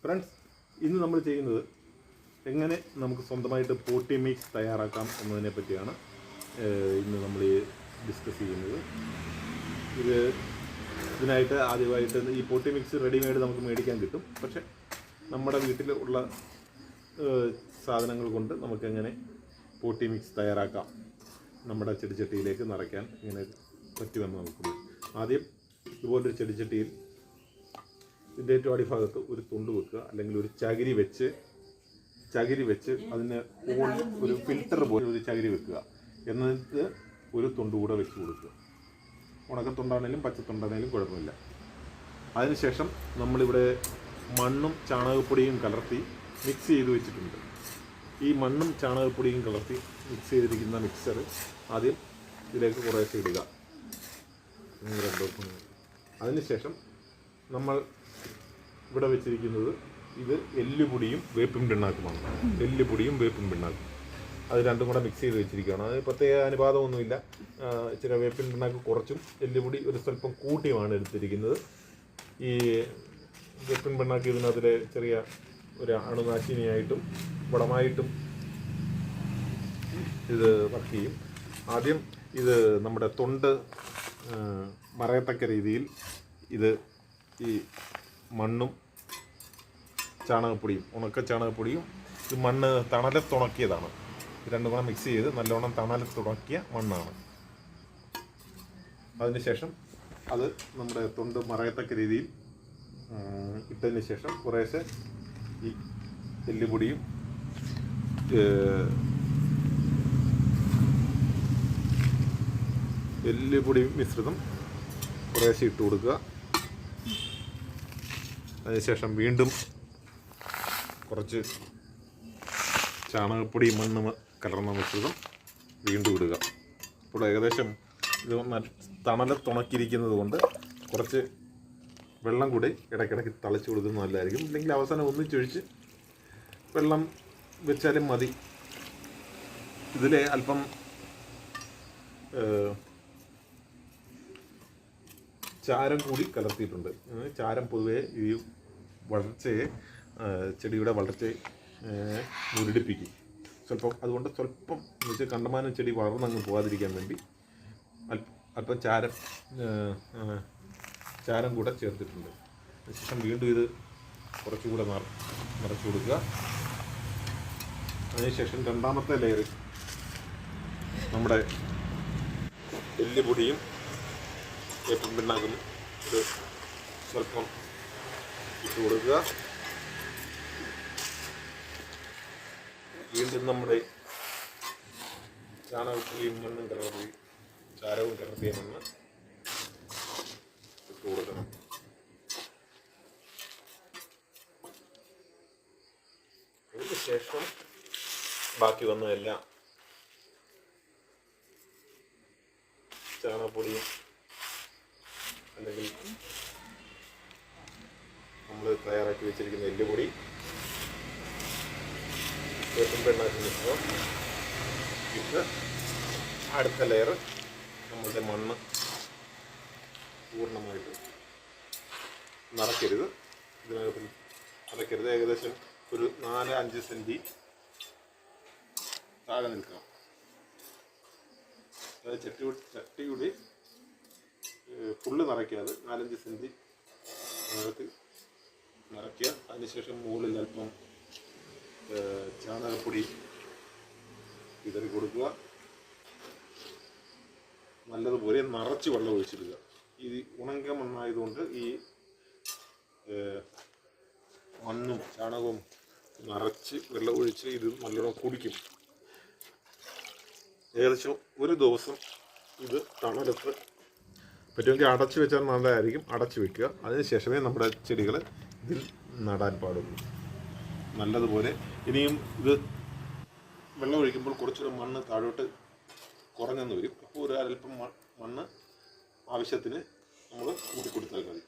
Friends, ഇന്ന് നമ്മൾ ചെയ്യുന്നത് എങ്ങനെ നമുക്ക് സ്വന്തമായിട്ട് പോട്ടി മിക്സ് തയ്യാറാക്കാം എന്നതിനെ പറ്റിയാണ് ഇന്ന് നമ്മൾ ഡിസ്കസ് ചെയ്യുന്നത്. ഇതിനായിട്ട് ആദ്യമായിട്ട് ഈ പോട്ടി മിക്സ് റെഡിമെയ്ഡ് നമുക്ക് മേടിക്കാൻ കിട്ടും. പക്ഷേ നമ്മുടെ വീട്ടിൽ ഉള്ള സാധനങ്ങൾ കൊണ്ട് നമുക്കെങ്ങനെ പോട്ടി മിക്സ് തയ്യാറാക്കാം, നമ്മുടെ ചെടിച്ചട്ടിയിലേക്ക് നിറയ്ക്കാൻ ഇങ്ങനെ പറ്റുമെന്ന് നോക്കുന്നു. ആദ്യം ഇതുപോലൊരു ചെടിച്ചട്ടിയിൽ ഇതിൻ്റെ ഏറ്റവും അടിഭാഗത്ത് ഒരു തുണ്ട് വെക്കുക, അല്ലെങ്കിൽ ഒരു ചകിരി വെച്ച് അതിന് ഒരു ഫിൽറ്റർ പോലെ ഒരു ചകിരി വെക്കുക. എന്നിട്ട് ഒരു തുണ്ട് കൂടെ വെച്ച് കൊടുക്കുക. ഉണക്കത്തുണ്ടാണേലും പച്ചത്തുണ്ടാണേലും കുഴപ്പമില്ല. അതിനുശേഷം നമ്മളിവിടെ മണ്ണും ചാണകപ്പൊടിയും കലർത്തി മിക്സ് ചെയ്ത് വെച്ചിട്ടുണ്ട്. ഈ മണ്ണും ചാണകപ്പൊടിയും കലർത്തി മിക്സ് ചെയ്തിരിക്കുന്ന മിക്സർ ആദ്യം ഇതിലേക്ക് കുറേശ്ശെ ഇടുക. അതിനുശേഷം നമ്മൾ ഇവിടെ വെച്ചിരിക്കുന്നത് ഇത് എല്ലുപൊടിയും വേപ്പിൻ പിണ്ണാക്കുമാണ്. എല്ലുപൊടിയും വേപ്പിൻ പിണ്ണാക്കും അത് രണ്ടും കൂടെ മിക്സ് ചെയ്ത് വെച്ചിരിക്കുകയാണ്. അത് പ്രത്യേക അനുപാതമൊന്നുമില്ല. ഇച്ചിരി വേപ്പിൻ പിണ്ണാക്ക് കുറച്ചും എല്ലുപൊടി ഒരു സ്വല്പം കൂട്ടിയുമാണ് എടുത്തിരിക്കുന്നത്. ഈ വേപ്പിൻ പിണ്ണാക്ക് ഇതിനകത്തിലെ ചെറിയ ഒരു അണുനാശിനിയായിട്ടും വളമായിട്ടും ഇത് വർക്ക് ചെയ്യും. ആദ്യം ഇത് നമ്മുടെ തൊണ്ട് മറയത്തക്ക രീതിയിൽ ഇത് ഈ മണ്ണും ചാണകപ്പൊടിയും, ഉണക്ക ചാണകപ്പൊടിയും, ഇത് മണ്ണ് തണലത്തുണക്കിയതാണ്. ഇത് രണ്ടും കൂടെ മിക്സ് ചെയ്ത് നല്ലോണം തണലത്തുണക്കിയ മണ്ണാണ്. അതിനുശേഷം അത് നമ്മുടെ തൊണ്ട് മറയത്തക്ക രീതിയിൽ ഇട്ടതിന് ശേഷം കുറേശ്ശെ ഈ എല്ലുപൊടിയും മിശ്രിതം കുറേശ്ശെ ഇട്ട് കൊടുക്കുക. അതിനുശേഷം വീണ്ടും കുറച്ച് ചാണകപ്പൊടി മണ്ണ് കലർന്ന മിശ്രിതം വീണ്ടും ഇടുക. ഇപ്പോൾ ഏകദേശം ഇത് തണലത്തുണക്കിയിരിക്കുന്നത് കൊണ്ട് കുറച്ച് വെള്ളം കൂടി ഇടയ്ക്കിടയ്ക്ക് തളിച്ചു കൊടുക്കുന്നത് നല്ലതായിരിക്കും. ഇല്ലെങ്കിൽ അവസാനം ഒന്നിച്ചൊഴിച്ച് വെള്ളം വെച്ചാലും മതി. ഇതിൽ അല്പം ചാരം കൂടി കലർത്തിയിട്ടുണ്ട്. ചാരം പൊതുവെ ഈ വളർച്ചയെ, ചെടിയുടെ വളർച്ചയെ മുരടിപ്പിക്കും സ്വല്പം. അതുകൊണ്ട് സ്വല്പം എന്ന് വെച്ചാൽ കണ്ടമാനം ചെടി വളർന്നങ്ങ് പോകാതിരിക്കാൻ വേണ്ടി അല്പം ചാരം കൂടെ ചേർത്തിട്ടുണ്ട്. അതിനുശേഷം വീണ്ടും ഇത് കുറച്ചുകൂടെ നിറച്ചു കൊടുക്കുക. അതിനുശേഷം രണ്ടാമത്തെ ലെയർ നമ്മുടെ എല്ലുപൊടിയും വേപ്പിൻ പിണ്ണാക്കും ഇത് സ്വല്പം ഇട്ട് കൊടുക്കുക. വീണ്ടും നമ്മുടെ ചാണകപ്പൊടിയും മണ്ണും കലർത്തി ചാരവും കലർത്തിയ മണ്ണ് ഇട്ട് കൊടുക്കണം. അതിന് ശേഷം ബാക്കി വന്നതെല്ലാം ചാണകപ്പൊടിയും അല്ലെങ്കിൽ നമ്മൾ തയ്യാറാക്കി വെച്ചിരിക്കുന്ന എല്ലുപൊടി, വേപ്പിൻ പിണ്ണാക്ക് മിശ്രിതം ഇട്ട് അടുത്ത ലെയർ നമ്മളുടെ മണ്ണ് പൂർണ്ണമായിട്ട് നിറയ്ക്കരുത്. ഇതിനകത്ത് നിറയ്ക്കരുത്. ഏകദേശം ഒരു 4-5 സെൻറ്റി താഴെ നിൽക്കണം. അതായത് ചട്ടിയുടെ ഫുള്ള് നിറയ്ക്കാതെ 4-5 സെൻറ്റി അതിനകത്ത് നിറയ്ക്കുക. അതിനുശേഷം മുകളിൽ അല്പം ചാണകപ്പൊടി വിതറി കൊടുക്കുക. നല്ലതുപോലെ നിറച്ച് വെള്ളം ഒഴിച്ചിടുക. ഈ ഉണങ്ങിയ മണ്ണായതുകൊണ്ട് ഈ മണ്ണും ചാണകവും നിറച്ച് വെള്ളം ഒഴിച്ച് ഇത് നല്ലോണം കുടിക്കും. ഏകദേശം ഒരു ദിവസം ഇത് തണലത്ത് പറ്റുമെങ്കിൽ അടച്ചു വെച്ചാൽ നല്ലതായിരിക്കും. അടച്ചു വെക്കുക. അതിനുശേഷമേ നമ്മുടെ ചെടികൾ ഇതിൽ നടാൻ പാടുള്ളൂ. നല്ലതുപോലെ ഇനിയും ഇത് വെള്ളം ഒഴിക്കുമ്പോൾ കുറച്ചുകൂടെ മണ്ണ് താഴോട്ട് കുറഞ്ഞെന്ന് വരും. അപ്പോൾ ഒരു അല്പം മണ്ണ് ആവശ്യത്തിന് നമ്മൾ കൂട്ടിക്കൊടുത്താൽ മതി.